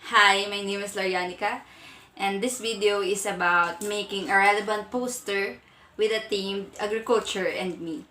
Hi, my name is Larianica, and this video is about making a relevant poster with the theme Agriculture and Me.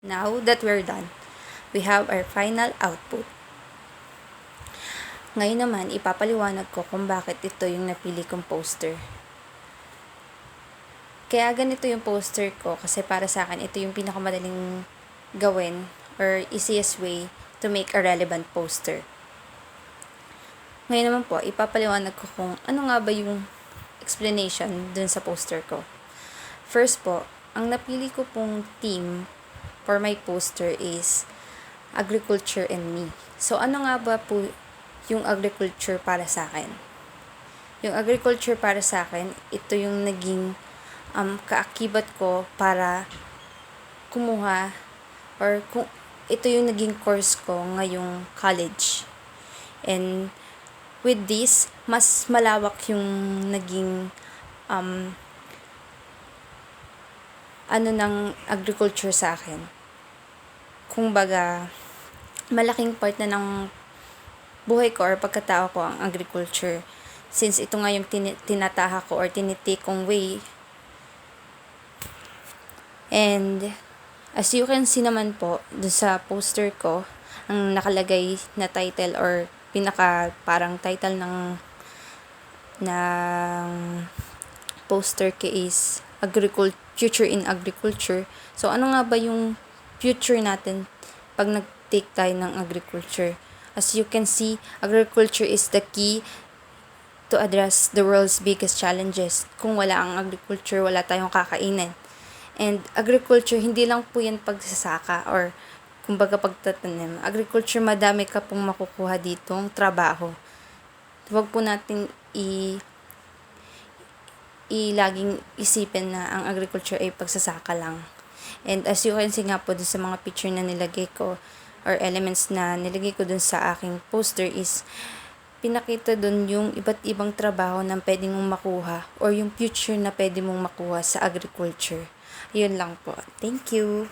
Now that we're done, we have our final output. Ngayon naman, ipapaliwanag ko kung bakit ito yung napili kong poster. Kaya ganito yung poster ko kasi para sa akin, ito yung pinakamadaling gawin or easiest way to make a relevant poster. Ngayon naman po, ipapaliwanag ko kung ano nga ba yung explanation dun sa poster ko. First po, ang napili ko pong theme for my poster is Agriculture and Me. So, ano nga ba po yung agriculture para sa akin? Yung agriculture para sa akin, ito yung naging kaakibat ko para kumuha ito yung naging course ko ngayong college. And with this, mas malawak yung naging ng agriculture sa akin. Kung baga, malaking part na ng buhay ko or pagkatao ko ang agriculture. Since ito nga yung tinataha ko or tinitake kong way. And as you can see naman po, dun sa poster ko, ang nakalagay na title or pinaka parang title ng poster ko is Future in Agriculture. So, ano nga ba yung future natin pag nag-take tayo ng agriculture. As you can see, agriculture is the key to address the world's biggest challenges. Kung wala ang agriculture, wala tayong kakainin. And agriculture, hindi lang po yan pagsasaka or kumbaga pagtatanim. Agriculture, madami ka pong makukuha ditong trabaho. Huwag po natin laging isipin na ang agriculture ay pagsasaka lang. And as you can see nga po dun sa mga picture na nilagay ko or elements na nilagay ko dun sa aking poster is pinakita dun yung iba't ibang trabaho na pwede mong makuha or yung future na pwede mong makuha sa agriculture. Yun lang po. Thank you.